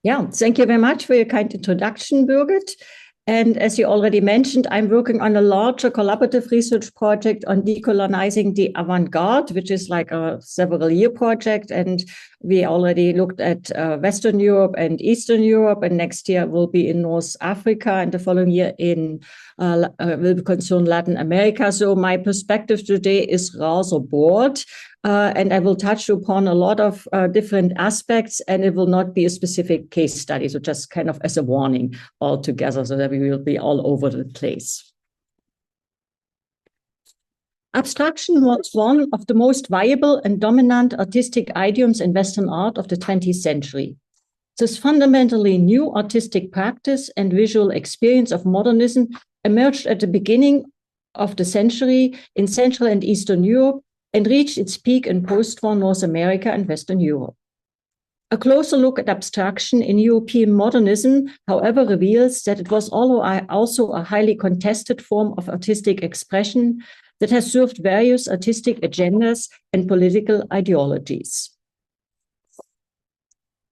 Yeah, thank you very much for your kind introduction, Birgit. And as you already mentioned, I'm working on a larger collaborative research project on decolonizing the avant-garde, which is like a several-year project. And we already looked at Western Europe and Eastern Europe, and next year will be in North Africa, and the following year will concern Latin America. So my perspective today is rather broad. And I will touch upon a lot of different aspects, and it will not be a specific case study, so just kind of as a warning altogether, so that we will be all over the place. Abstraction was one of the most viable and dominant artistic idioms in Western art of the 20th century. This fundamentally new artistic practice and visual experience of modernism emerged at the beginning of the century in Central and Eastern Europe and reached its peak in post-war North America and Western Europe. A closer look at abstraction in European modernism, however, reveals that it was also a highly contested form of artistic expression that has served various artistic agendas and political ideologies.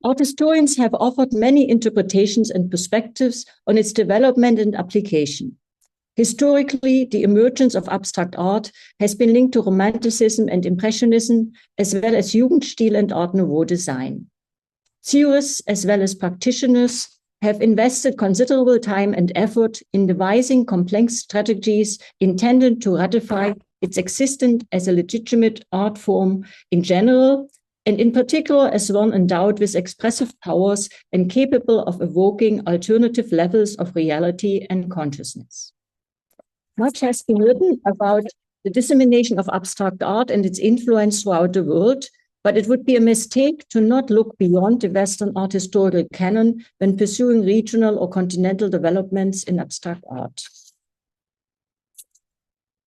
Art historians have offered many interpretations and perspectives on its development and application. Historically, the emergence of abstract art has been linked to Romanticism and Impressionism, as well as Jugendstil and Art Nouveau design. Theorists, as well as practitioners, have invested considerable time and effort in devising complex strategies intended to ratify its existence as a legitimate art form in general, and in particular as one endowed with expressive powers and capable of evoking alternative levels of reality and consciousness. Much has been written about the dissemination of abstract art and its influence throughout the world, but it would be a mistake to not look beyond the Western art historical canon when pursuing regional or continental developments in abstract art.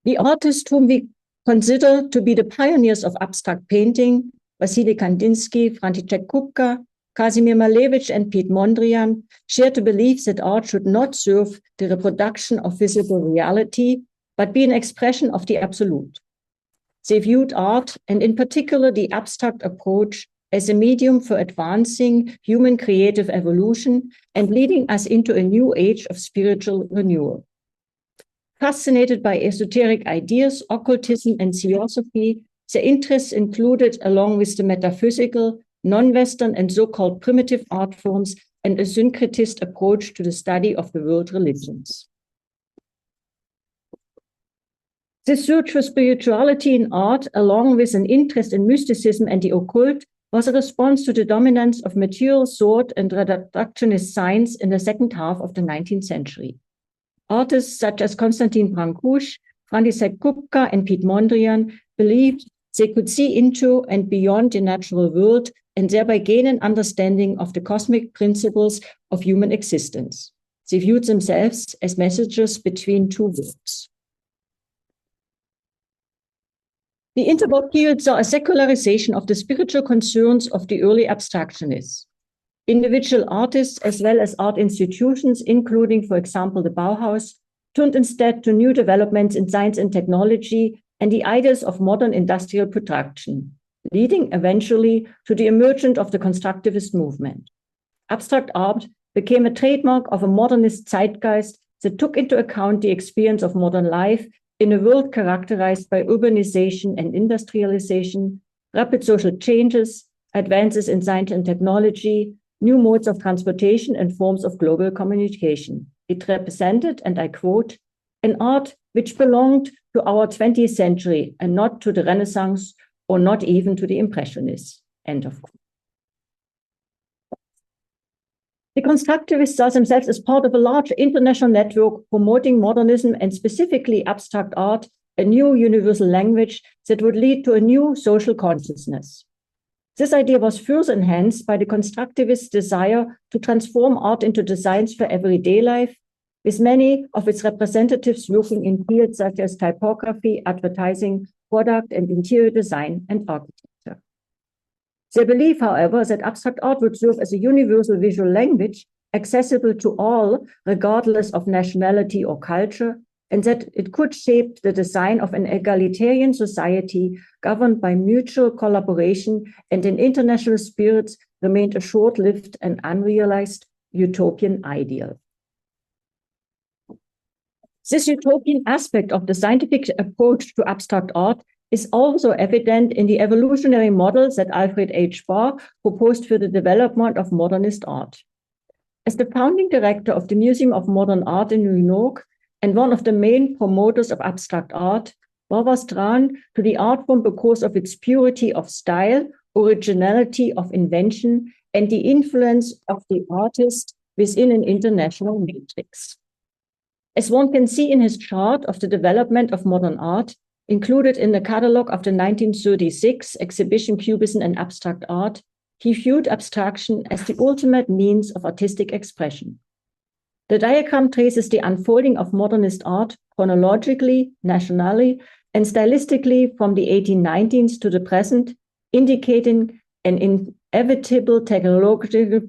The artists whom we consider to be the pioneers of abstract painting, Wassily Kandinsky, František Kupka, Kazimir Malevich, and Piet Mondrian, shared the belief that art should not serve the reproduction of visible reality, but be an expression of the absolute. They viewed art, and in particular the abstract approach, as a medium for advancing human creative evolution and leading us into a new age of spiritual renewal. Fascinated by esoteric ideas, occultism, and theosophy, their interests included, along with the metaphysical, non-Western and so-called primitive art forms, and a syncretist approach to the study of the world religions. This search for spirituality in art, along with an interest in mysticism and the occult, was a response to the dominance of material thought and reductionist science in the second half of the 19th century. Artists such as Konstantin Brancusi, František Kupka, and Piet Mondrian believed they could see into and beyond the natural world and thereby gain an understanding of the cosmic principles of human existence. They viewed themselves as messengers between two worlds. The interwar period saw a secularization of the spiritual concerns of the early abstractionists. Individual artists, as well as art institutions, including, for example, the Bauhaus, turned instead to new developments in science and technology and the ideas of modern industrial production, leading eventually to the emergence of the constructivist movement. Abstract art became a trademark of a modernist zeitgeist that took into account the experience of modern life in a world characterized by urbanization and industrialization, rapid social changes, advances in science and technology, new modes of transportation, and forms of global communication. It represented, and I quote, an art which belonged to our 20th century and not to the Renaissance or not even to the Impressionists, end of quote. The constructivists saw themselves as part of a large international network promoting modernism and specifically abstract art, a new universal language that would lead to a new social consciousness. This idea was further enhanced by the constructivist desire to transform art into designs for everyday life, with many of its representatives working in fields such as typography, advertising, product and interior design, and architecture. They believe, however, that abstract art would serve as a universal visual language accessible to all, regardless of nationality or culture, and that it could shape the design of an egalitarian society governed by mutual collaboration and an international spirit remained a short-lived and unrealized utopian ideal. This utopian aspect of the scientific approach to abstract art is also evident in the evolutionary models that Alfred H. Barr proposed for the development of modernist art. As the founding director of the Museum of Modern Art in New York and one of the main promoters of abstract art, Barr was drawn to the art form because of its purity of style, originality of invention, and the influence of the artist within an international matrix. As one can see in his chart of the development of modern art, included in the catalogue of the 1936 exhibition Cubism and Abstract Art, he viewed abstraction as the ultimate means of artistic expression. The diagram traces the unfolding of modernist art chronologically, nationally, and stylistically from the 1890s to the present, indicating an inevitable technological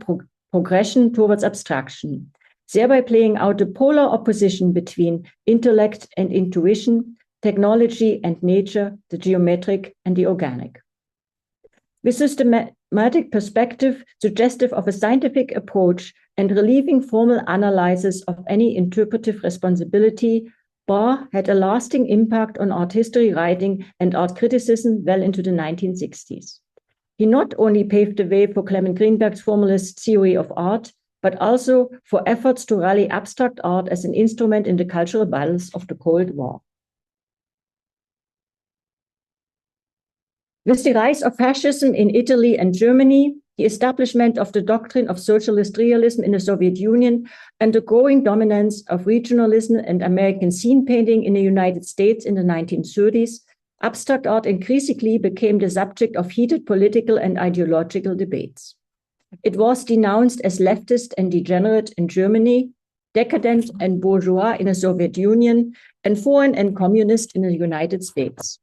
progression towards abstraction, thereby playing out the polar opposition between intellect and intuition, technology and nature, the geometric and the organic. With systematic perspective suggestive of a scientific approach and relieving formal analysis of any interpretive responsibility, Barr had a lasting impact on art history writing and art criticism well into the 1960s. He not only paved the way for Clement Greenberg's formalist theory of art, but also for efforts to rally abstract art as an instrument in the cultural battles of the Cold War. With the rise of fascism in Italy and Germany, the establishment of the doctrine of socialist realism in the Soviet Union, and the growing dominance of regionalism and American scene painting in the United States in the 1930s, abstract art increasingly became the subject of heated political and ideological debates. It was denounced as leftist and degenerate in Germany, decadent and bourgeois in the Soviet Union, and foreign and communist in the United States.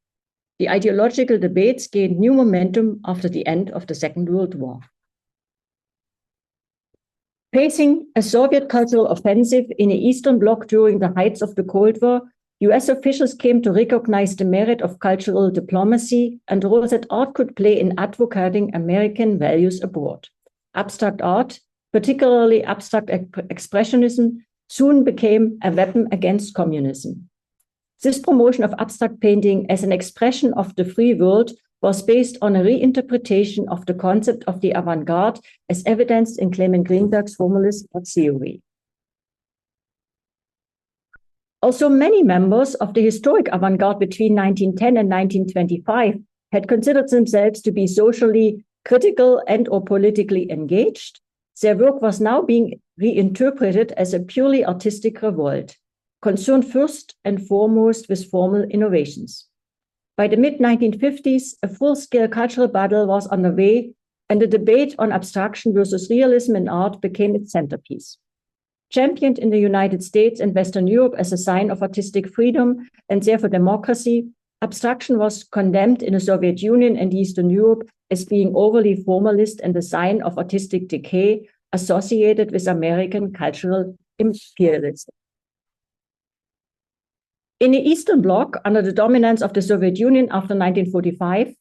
The ideological debates gained new momentum after the end of the Second World War. Facing a Soviet cultural offensive in the Eastern Bloc during the heights of the Cold War, US officials came to recognize the merit of cultural diplomacy and the role that art could play in advocating American values abroad. Abstract art, particularly abstract expressionism, soon became a weapon against communism. This promotion of abstract painting as an expression of the free world was based on a reinterpretation of the concept of the avant-garde as evidenced in Clement Greenberg's formalist art theory. Also, many members of the historic avant-garde between 1910 and 1925 had considered themselves to be socially critical and or politically engaged. Their work was now being reinterpreted as a purely artistic revolt, concerned first and foremost with formal innovations. By the mid-1950s, a full-scale cultural battle was underway, and the debate on abstraction versus realism in art became its centerpiece. Championed in the United States and Western Europe as a sign of artistic freedom and therefore democracy, abstraction was condemned in the Soviet Union and Eastern Europe as being overly formalist and a sign of artistic decay associated with American cultural imperialism. In the Eastern Bloc, under the dominance of the Soviet Union after 1945,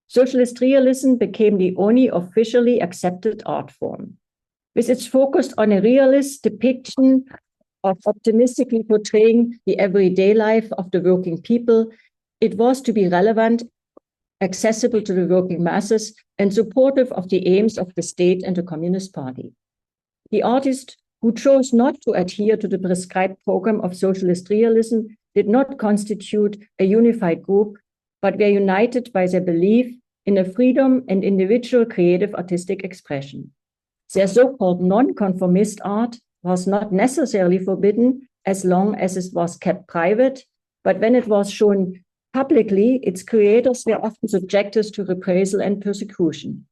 socialist realism became the only officially accepted art form. With its focus on a realist depiction of optimistically portraying the everyday life of the working people, it was to be relevant, accessible to the working masses, and supportive of the aims of the state and the Communist Party. The artist who chose not to adhere to the prescribed program of socialist realism did not constitute a unified group, but were united by their belief in a freedom and individual creative artistic expression. Their so-called non-conformist art was not necessarily forbidden as long as it was kept private, but when it was shown publicly, its creators were often subjected to reprisal and persecution.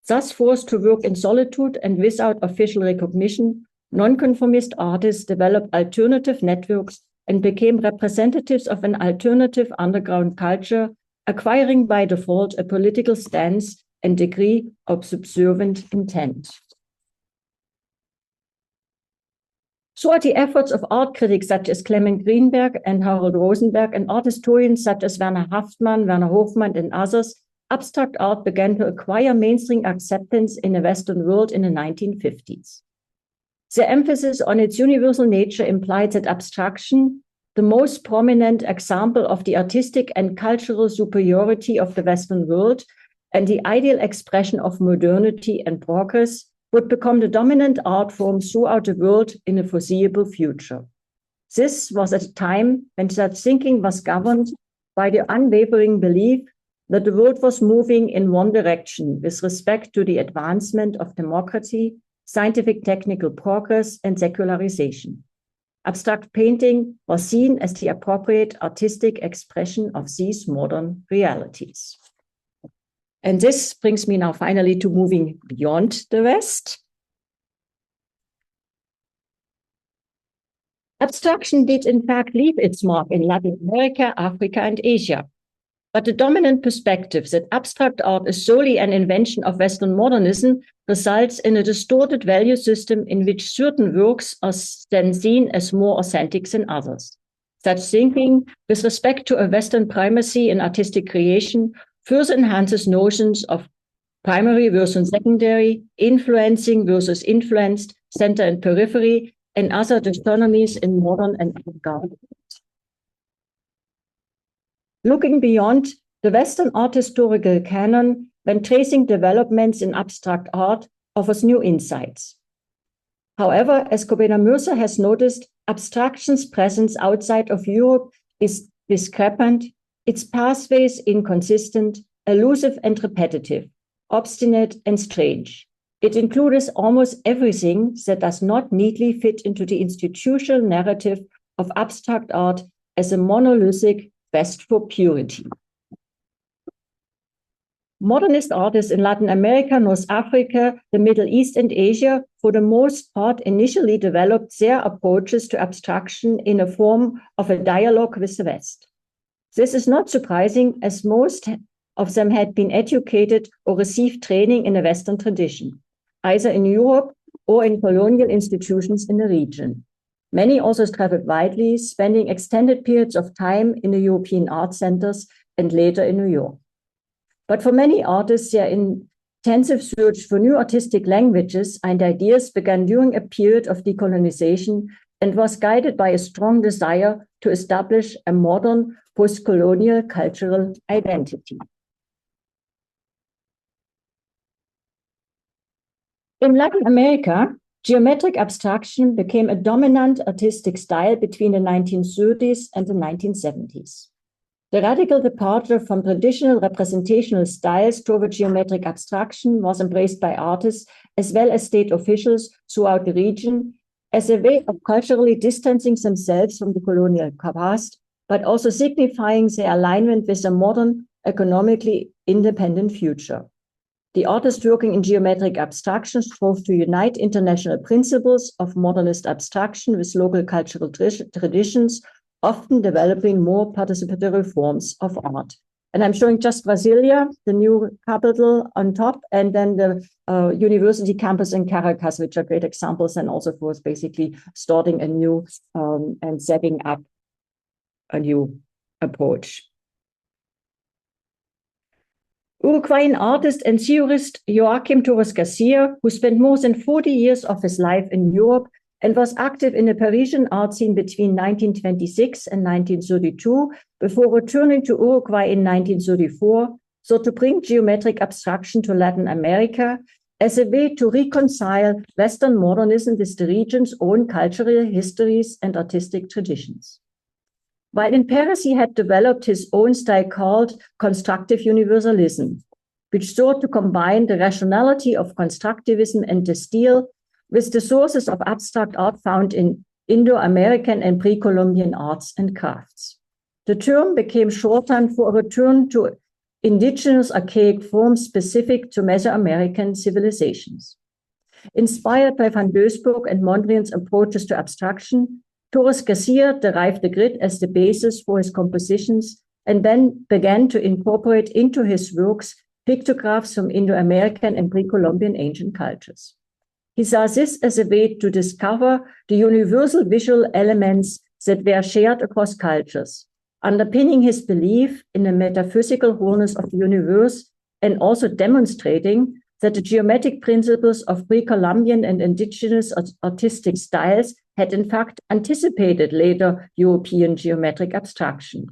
Thus forced to work in solitude and without official recognition, non-conformist artists developed alternative networks and became representatives of an alternative underground culture, acquiring by default a political stance and degree of subservient intent. So are the efforts of art critics such as Clement Greenberg and Harold Rosenberg and art historians such as Werner Haftmann, Werner Hofmann, and others abstract art began to acquire mainstream acceptance in the Western world in the 1950s. The emphasis on its universal nature implied that abstraction, the most prominent example of the artistic and cultural superiority of the Western world and the ideal expression of modernity and progress, would become the dominant art form throughout the world in the foreseeable future. This was at a time when such thinking was governed by the unwavering belief that the world was moving in one direction with respect to the advancement of democracy, scientific technical progress, and secularization. Abstract painting was seen as the appropriate artistic expression of these modern realities. And this brings me now finally to moving beyond the West. Abstraction did in fact leave its mark in Latin America, Africa, and Asia. But the dominant perspective that abstract art is solely an invention of Western modernism results in a distorted value system in which certain works are then seen as more authentic than others. Such thinking, with respect to a Western primacy in artistic creation, further enhances notions of primary versus secondary, influencing versus influenced, center and periphery, and other dichotomies in modern and avant-garde. Looking beyond the Western art historical canon, when tracing developments in abstract art, offers new insights. However, as Corinna Mercer has noticed, abstraction's presence outside of Europe is discrepant, its pathways inconsistent, elusive and repetitive, obstinate and strange. It includes almost everything that does not neatly fit into the institutional narrative of abstract art as a monolithic quest for purity. Modernist artists in Latin America, North Africa, the Middle East, and Asia, for the most part, initially developed their approaches to abstraction in a form of a dialogue with the West. This is not surprising, as most of them had been educated or received training in a Western tradition, either in Europe or in colonial institutions in the region. Many also traveled widely, spending extended periods of time in the European art centers and later in New York. But for many artists, their intensive search for new artistic languages and ideas began during a period of decolonization and was guided by a strong desire to establish a modern post-colonial cultural identity. In Latin America, geometric abstraction became a dominant artistic style between the 1930s and the 1970s. The radical departure from traditional representational styles toward geometric abstraction was embraced by artists as well as state officials throughout the region as a way of culturally distancing themselves from the colonial past, but also signifying their alignment with a modern, economically independent future. The artists working in geometric abstraction strove to unite international principles of modernist abstraction with local cultural traditions, often developing more participatory forms of art. And I'm showing just Brasilia, the new capital on top, and then the university campus in Caracas, which are great examples, and also for basically starting a new and setting up a new approach. Uruguayan artist and theorist Joaquim Torres Garcia, who spent more than 40 years of his life in Europe and was active in the Parisian art scene between 1926 and 1932, before returning to Uruguay in 1934, sought to bring geometric abstraction to Latin America as a way to reconcile Western modernism with the region's own cultural histories and artistic traditions. While in Paris, he had developed his own style called constructive universalism, which sought to combine the rationality of constructivism and the style with the sources of abstract art found in Indo-American and pre-Columbian arts and crafts. The term became shorthand for a return to indigenous archaic forms specific to Mesoamerican civilizations. Inspired by Van Doesburg and Mondrian's approaches to abstraction, Torres Garcia derived the grid as the basis for his compositions and then began to incorporate into his works pictographs from Indo-American and pre-Columbian ancient cultures. He saw this as a way to discover the universal visual elements that were shared across cultures, underpinning his belief in the metaphysical wholeness of the universe and also demonstrating that the geometric principles of pre-Columbian and indigenous artistic styles had in fact anticipated later European geometric abstraction.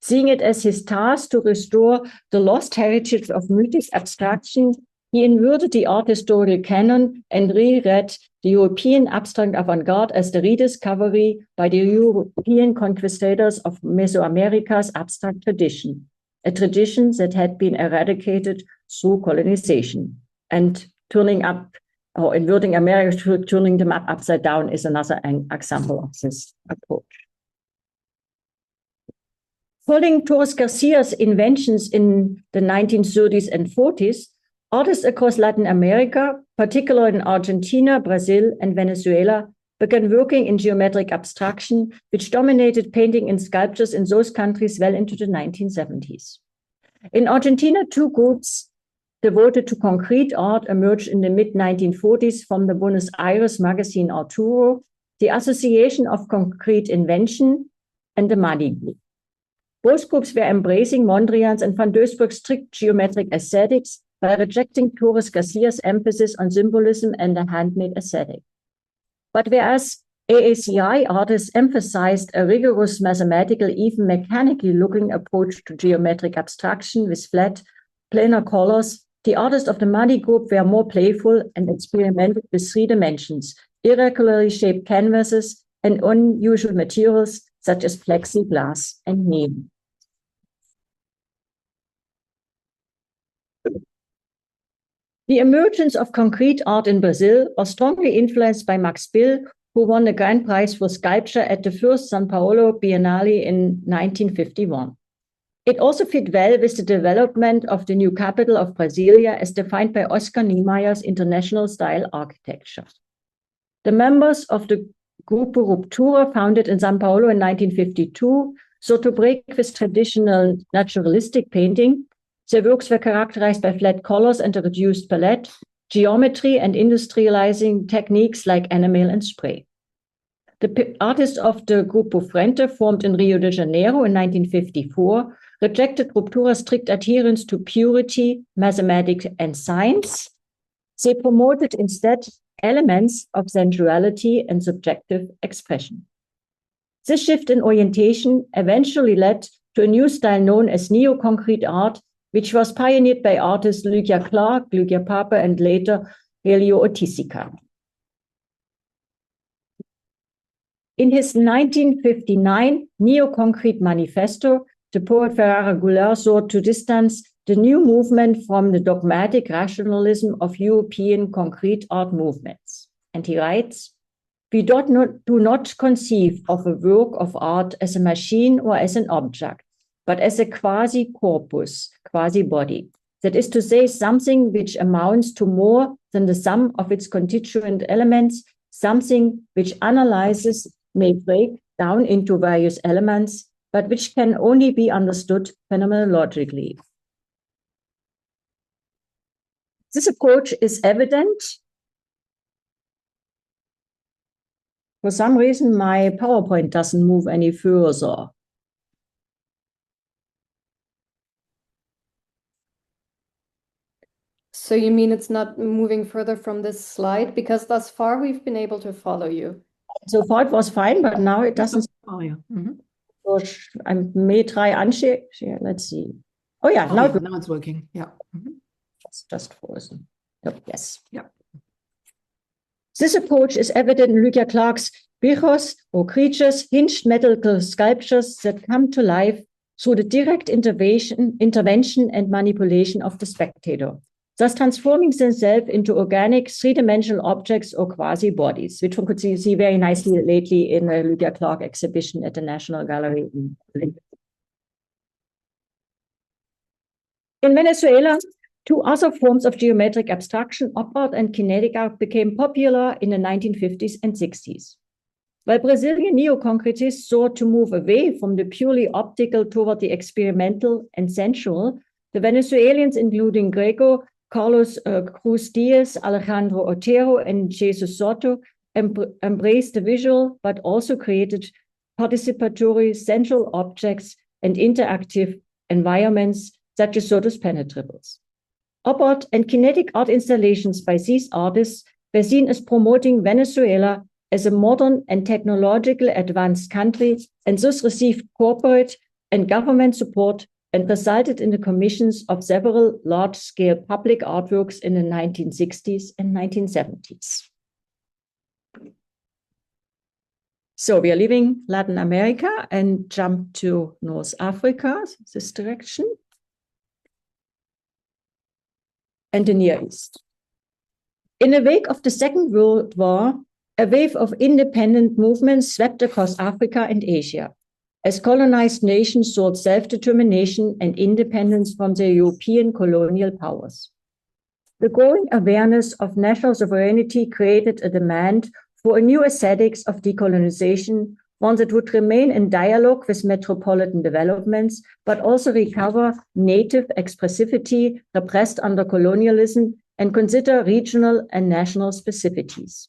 Seeing it as his task to restore the lost heritage of mythic abstraction, he inverted the art historical canon and reread the European abstract avant-garde as the rediscovery by the European conquistadors of Mesoamerica's abstract tradition, a tradition that had been eradicated through colonization. And turning up, or inverting America, turning them upside down is another example of this approach. Following Torres Garcia's inventions in the 1930s and 40s, artists across Latin America, particularly in Argentina, Brazil, and Venezuela, began working in geometric abstraction, which dominated painting and sculptures in those countries well into the 1970s. In Argentina, two groups devoted to concrete art emerged in the mid-1940s from the Buenos Aires magazine Arturo, the Association of Concrete Invention, and the MADI Group. Both groups were embracing Mondrian's and Van Doesburg's strict geometric aesthetics by rejecting Torres Garcia's emphasis on symbolism and the handmade aesthetic. But whereas AACI artists emphasized a rigorous mathematical, even mechanically looking approach to geometric abstraction with flat, planar colors, the artists of the MADI group were more playful and experimented with 3 dimensions, irregularly shaped canvases, and unusual materials such as plexiglass and neon. The emergence of concrete art in Brazil was strongly influenced by Max Bill, who won the grand prize for sculpture at the first São Paulo Biennale in 1951. It also fit well with the development of the new capital of Brasilia as defined by Oscar Niemeyer's international style architecture. The members of the Grupo Ruptura, founded in São Paulo in 1952, sought to break with traditional naturalistic painting. Their works were characterized by flat colors and a reduced palette, geometry, and industrializing techniques like enamel and spray. The artists of the Grupo Frente, formed in Rio de Janeiro in 1954, rejected Ruptura's strict adherence to purity, mathematics, and science. They promoted instead elements of sensuality and subjective expression. This shift in orientation eventually led to a new style known as neo-concrete art, which was pioneered by artists Lygia Clark, Lygia Pape, and later Helio Oiticica. In his 1959 Neo-Concrete Manifesto, the poet Ferrara Goulart sought to distance the new movement from the dogmatic rationalism of European concrete art movements. And he writes, "We do not conceive of a work of art as a machine or as an object, but as a quasi-corpus, quasi-body. That is to say, something which amounts to more than the sum of its constituent elements, something which analyzes, may break down into various elements, but which can only be understood phenomenologically." This approach is evident. For some reason, my PowerPoint doesn't move any further. So you mean it's not moving further from this slide? Because thus far we've been able to follow you. So far it was fine, but now it doesn't. Oh, yeah. Mm-hmm. So I may try unshare. Let's see. Oh yeah, Oh, now, yeah, now it's working. Yeah. Mm-hmm. it's just frozen. Oh, yes. Yeah. This approach is evident in Lygia Clark's bichos, or creatures, hinged metal sculptures that come to life through the direct intervention and manipulation of the spectator, thus transforming themselves into organic 3-dimensional objects or quasi-bodies, which one could see very nicely lately in a Lygia Clark exhibition at the National Gallery in Berlin. In Venezuela, 2 other forms of geometric abstraction, op art and kinetic art, became popular in the 1950s and 60s. While Brazilian neo-concretists sought to move away from the purely optical toward the experimental and sensual, the Venezuelans, including Greco, Carlos Cruz Diaz, Alejandro Otero, and Jesus Soto, embraced the visual, but also created participatory sensual objects and interactive environments such as Soto's penetrables. Op-art and kinetic art installations by these artists were seen as promoting Venezuela as a modern and technologically advanced country, and thus received corporate and government support and resulted in the commissions of several large-scale public artworks in the 1960s and 1970s. So we are leaving Latin America and jump to North Africa, this direction, and the Near East. In the wake of the Second World War, a wave of independent movements swept across Africa and Asia, as colonized nations sought self-determination and independence from their European colonial powers. The growing awareness of national sovereignty created a demand for a new aesthetics of decolonization, one that would remain in dialogue with metropolitan developments, but also recover native expressivity repressed under colonialism and consider regional and national specificities.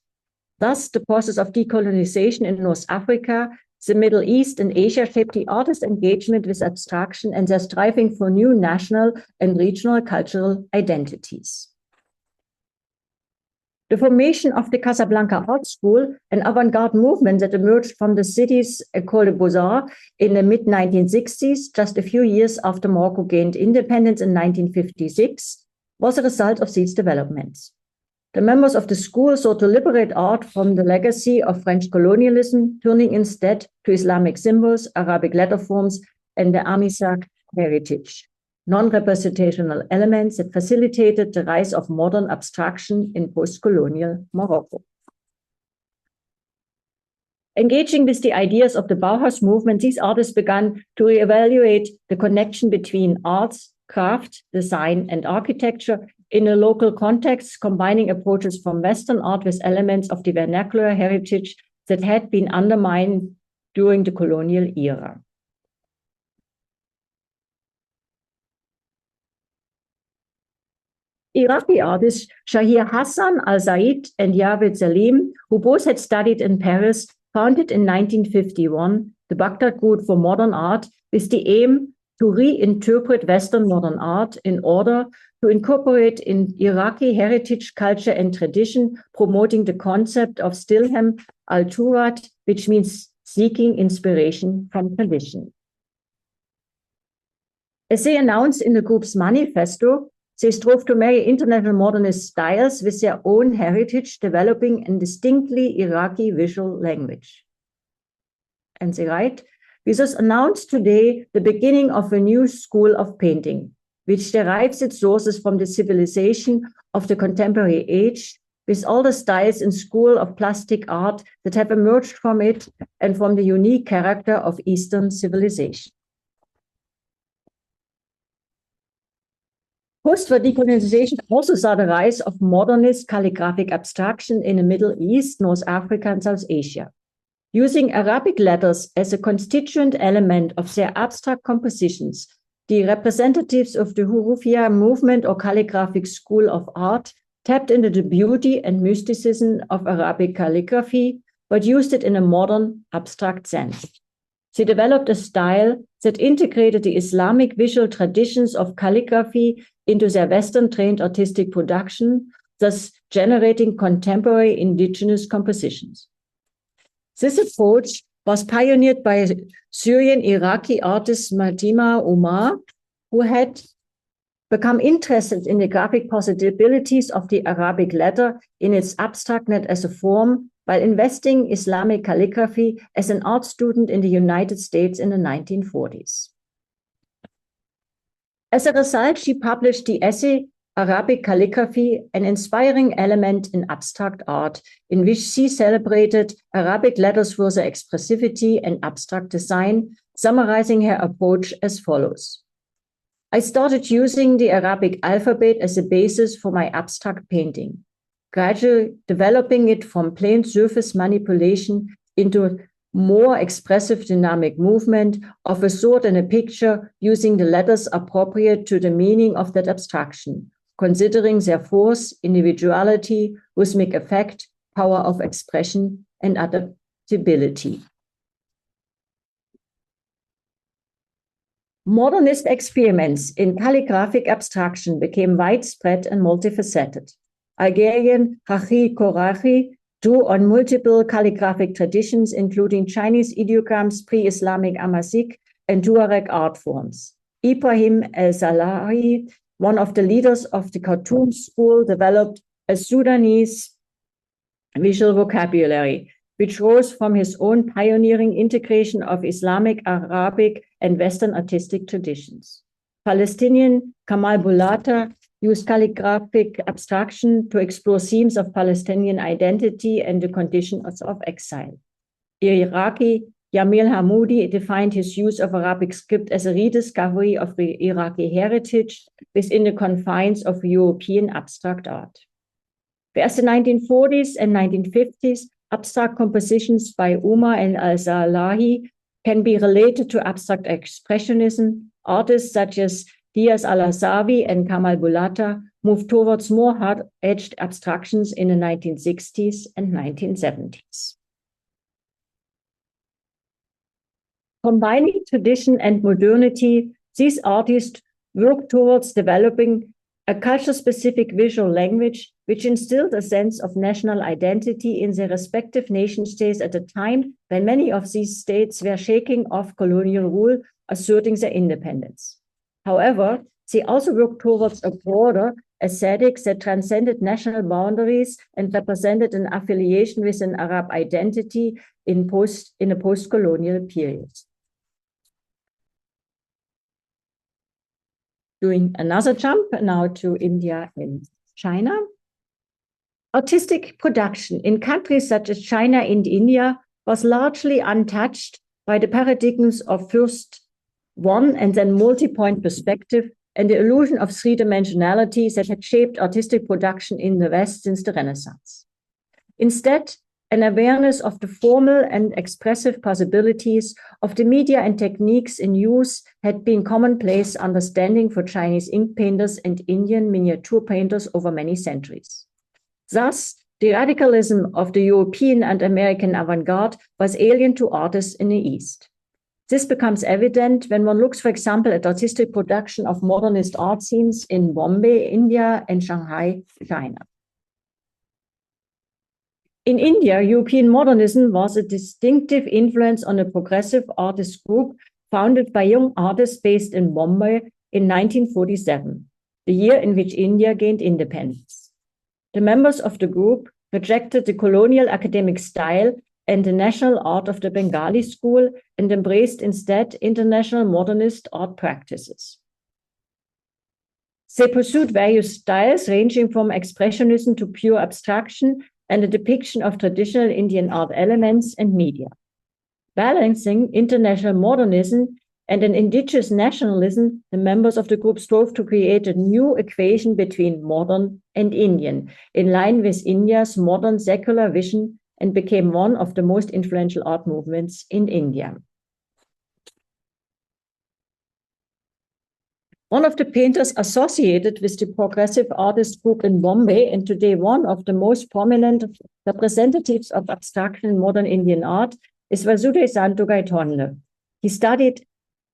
Thus, the process of decolonization in North Africa, the Middle East, and Asia shaped the artist engagement with abstraction and their striving for new national and regional cultural identities. The formation of the Casablanca Art School, an avant-garde movement that emerged from the city's École des Beaux-Arts in the mid-1960s, just a few years after Morocco gained independence in 1956, was a result of these developments. The members of the school sought to liberate art from the legacy of French colonialism, turning instead to Islamic symbols, Arabic letter forms, and the Amisak heritage, non-representational elements that facilitated the rise of modern abstraction in post-colonial Morocco. Engaging with the ideas of the Bauhaus movement, these artists began to reevaluate the connection between arts, craft, design, and architecture in a local context, combining approaches from Western art with elements of the vernacular heritage that had been undermined during the colonial era. Iraqi artists Shahir Hassan al-Zaid and Javed Salim, who both had studied in Paris, founded in 1951 the Baghdad Group for Modern Art with the aim to reinterpret Western modern art in order to incorporate in Iraqi heritage, culture, and tradition, promoting the concept of Stilhem al-Turat, which means seeking inspiration from tradition. As they announced in the group's manifesto, they strove to marry international modernist styles with their own heritage, developing a distinctly Iraqi visual language. And they write, "We thus announce today the beginning of a new school of painting, which derives its sources from the civilization of the contemporary age, with all the styles in school of plastic art that have emerged from it and from the unique character of Eastern civilization." Post-war decolonization also saw the rise of modernist calligraphic abstraction in the Middle East, North Africa, and South Asia. Using Arabic letters as a constituent element of their abstract compositions, the representatives of the Hurufiyya movement or calligraphic school of art tapped into the beauty and mysticism of Arabic calligraphy, but used it in a modern, abstract sense. They developed a style that integrated the Islamic visual traditions of calligraphy into their Western-trained artistic production, thus generating contemporary indigenous compositions. This approach was pioneered by Syrian-Iraqi artist Matima Omar, who had become interested in the graphic possibilities of the Arabic letter in its abstractness as a form, while investing Islamic calligraphy as an art student in the United States in the 1940s. As a result, she published the essay Arabic Calligraphy, an Inspiring Element in Abstract Art, in which she celebrated Arabic letters for their expressivity and abstract design, summarizing her approach as follows. "I started using the Arabic alphabet as a basis for my abstract painting, gradually developing it from plain surface manipulation into a more expressive dynamic movement of a sort in a picture using the letters appropriate to the meaning of that abstraction, considering their force, individuality, rhythmic effect, power of expression, and adaptability." Modernist experiments in calligraphic abstraction became widespread and multifaceted. Algerian Hachi Korachi drew on multiple calligraphic traditions, including Chinese ideograms, pre-Islamic Amazigh, and Tuareg art forms. Ibrahim el-Salahi, one of the leaders of the cartoon school, developed a Sudanese visual vocabulary, which rose from his own pioneering integration of Islamic, Arabic, and Western artistic traditions. Palestinian Kamal Bulata used calligraphic abstraction to explore themes of Palestinian identity and the conditions of exile. Iraqi Yamil Hamoudi defined his use of Arabic script as a rediscovery of the Iraqi heritage within the confines of European abstract art. Whereas the 1940s and 1950s, abstract compositions by Umar and al-Salahi can be related to abstract expressionism, artists such as Diaz al-Azawi and Kamal Bulata moved towards more hard-edged abstractions in the 1960s and 1970s. Combining tradition and modernity, these artists worked towards developing a culture-specific visual language which instilled a sense of national identity in their respective nation-states at a time when many of these states were shaking off colonial rule, asserting their independence. However, they also worked towards a broader aesthetic that transcended national boundaries and represented an affiliation with an Arab identity in a post-colonial period. Doing another jump now to India and China. Artistic production in countries such as China and India was largely untouched by the paradigms of first one and then multi-point perspective and the illusion of three-dimensionality that had shaped artistic production in the West since the Renaissance. Instead, an awareness of the formal and expressive possibilities of the media and techniques in use had been commonplace understanding for Chinese ink painters and Indian miniature painters over many centuries. Thus, the radicalism of the European and American avant-garde was alien to artists in the East. This becomes evident when one looks, for example, at artistic production of modernist art scenes in Bombay, India, and Shanghai, China. In India, European modernism was a distinctive influence on a progressive artist group founded by young artists based in Bombay in 1947, the year in which India gained independence. The members of the group rejected the colonial academic style and the national art of the Bengali school and embraced instead international modernist art practices. They pursued various styles ranging from expressionism to pure abstraction and the depiction of traditional Indian art elements and media. Balancing international modernism and an indigenous nationalism, the members of the group strove to create a new equation between modern and Indian, in line with India's modern secular vision, and became one of the most influential art movements in India. One of the painters associated with the progressive artist group in Bombay, and today one of the most prominent representatives of abstraction in modern Indian art, is Vasudhaisantu Gaitonde. He studied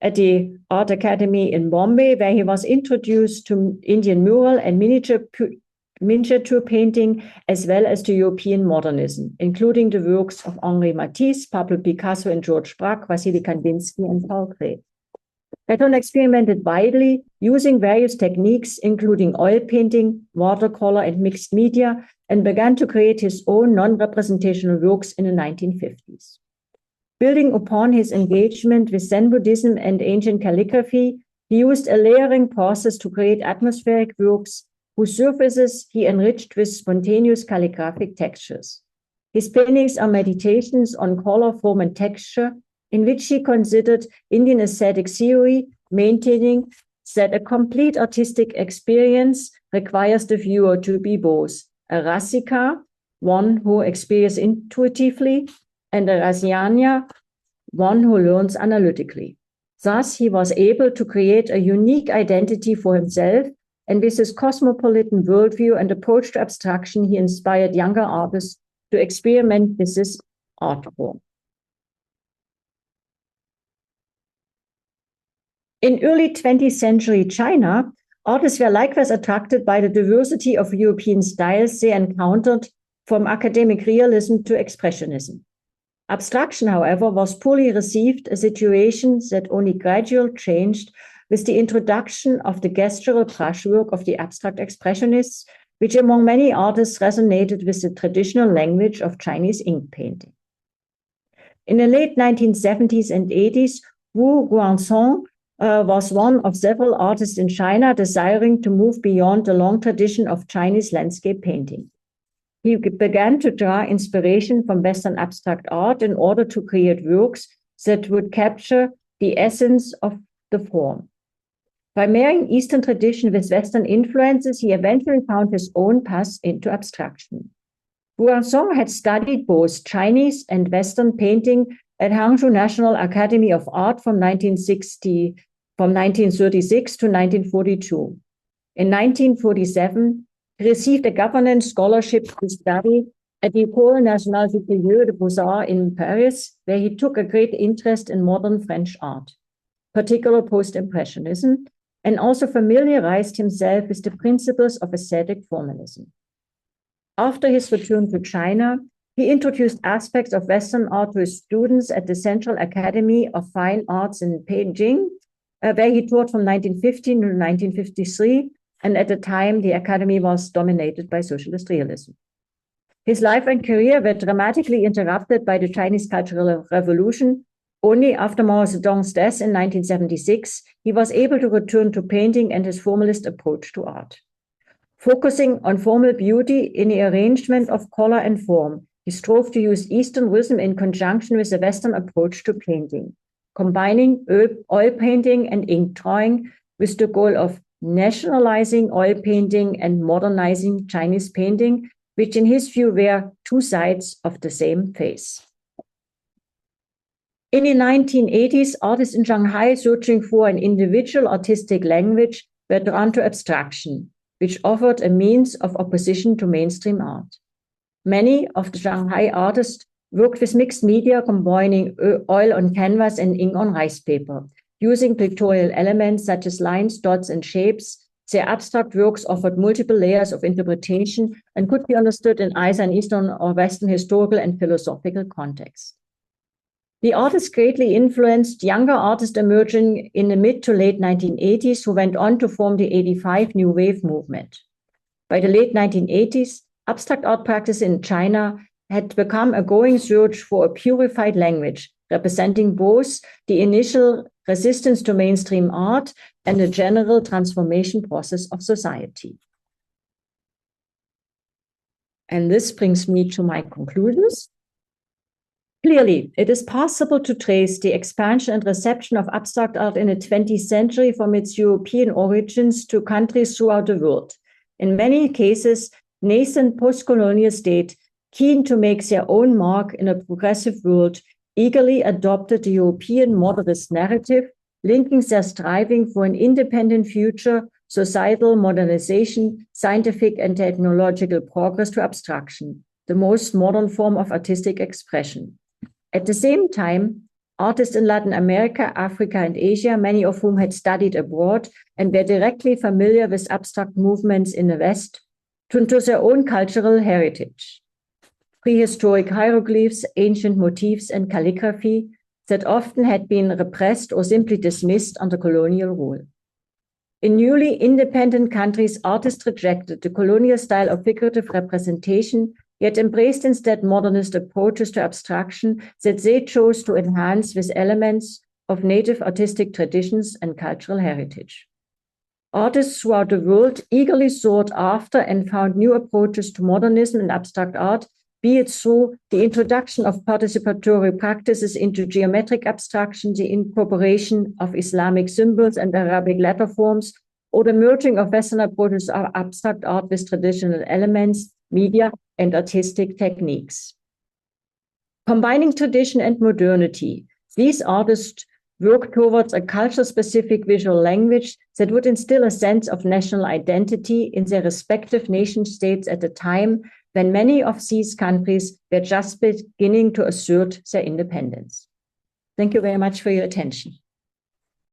at the Art Academy in Bombay, where he was introduced to Indian mural and miniature painting, as well as to European modernism, including the works of Henri Matisse, Pablo Picasso and George Braque, Wassily Kandinsky and Paul Klee. Gaitonde experimented widely, using various techniques, including oil painting, watercolor, and mixed media, and began to create his own non-representational works in the 1950s. Building upon his engagement with Zen Buddhism and ancient calligraphy, he used a layering process to create atmospheric works whose surfaces he enriched with spontaneous calligraphic textures. His paintings are meditations on color, form, and texture, in which he considered Indian aesthetic theory, maintaining that a complete artistic experience requires the viewer to be both a rasika, one who experiences intuitively, and a rasyanya, one who learns analytically. Thus, he was able to create a unique identity for himself, and with his cosmopolitan worldview and approach to abstraction, he inspired younger artists to experiment with this art form. In early 20th century China, artists were likewise attracted by the diversity of European styles they encountered, from academic realism to expressionism. Abstraction, however, was poorly received, a situation that only gradually changed with the introduction of the gestural brushwork of the abstract expressionists, which among many artists resonated with the traditional language of Chinese ink painting. In the late 1970s and 80s, Wu Guangzhong was one of several artists in China desiring to move beyond the long tradition of Chinese landscape painting. He began to draw inspiration from Western abstract art in order to create works that would capture the essence of the form. By marrying Eastern tradition with Western influences, he eventually found his own path into abstraction. Guangzhong had studied both Chinese and Western painting at Hangzhou National Academy of Art from 1936 to 1942. In 1947, he received a government scholarship to study at the École Nationale Supérieure des Beaux-Arts in Paris, where he took a great interest in modern French art, particularly post-impressionism, and also familiarized himself with the principles of aesthetic formalism. After his return to China, he introduced aspects of Western art to his students at the Central Academy of Fine Arts in Beijing, where he taught from 1915 to 1953, and at the time, the academy was dominated by socialist realism. His life and career were dramatically interrupted by the Chinese Cultural Revolution. Only after Mao Zedong's death in 1976, he was able to return to painting and his formalist approach to art. Focusing on formal beauty in the arrangement of color and form, he strove to use Eastern rhythm in conjunction with the Western approach to painting, combining oil painting and ink drawing with the goal of nationalizing oil painting and modernizing Chinese painting, which in his view were two sides of the same face. In the 1980s, artists in Shanghai searching for an individual artistic language were drawn to abstraction, which offered a means of opposition to mainstream art. Many of the Shanghai artists worked with mixed media, combining oil on canvas and ink on rice paper. Using pictorial elements such as lines, dots, and shapes, their abstract works offered multiple layers of interpretation and could be understood in either an Eastern or Western historical and philosophical context. The artists greatly influenced younger artists emerging in the mid to late 1980s who went on to form the '85 New Wave movement. By the late 1980s, abstract art practice in China had become a growing search for a purified language, representing both the initial resistance to mainstream art and the general transformation process of society. And this brings me to my conclusions. Clearly, it is possible to trace the expansion and reception of abstract art in the 20th century from its European origins to countries throughout the world. In many cases, nascent post-colonial states, keen to make their own mark in a progressive world, eagerly adopted the European modernist narrative, linking their striving for an independent future, societal modernization, scientific and technological progress to abstraction, the most modern form of artistic expression. At the same time, artists in Latin America, Africa, and Asia, many of whom had studied abroad and were directly familiar with abstract movements in the West, turned to their own cultural heritage. Prehistoric hieroglyphs, ancient motifs, and calligraphy that often had been repressed or simply dismissed under colonial rule. In newly independent countries, artists rejected the colonial style of figurative representation, yet embraced instead modernist approaches to abstraction that they chose to enhance with elements of native artistic traditions and cultural heritage. Artists throughout the world eagerly sought after and found new approaches to modernism and abstract art, be it through the introduction of participatory practices into geometric abstraction, the incorporation of Islamic symbols and Arabic letter forms, or the merging of Western approaches of abstract art with traditional elements, media, and artistic techniques. Combining tradition and modernity, these artists worked towards a culture-specific visual language that would instill a sense of national identity in their respective nation-states at a time when many of these countries were just beginning to assert their independence. Thank you very much for your attention.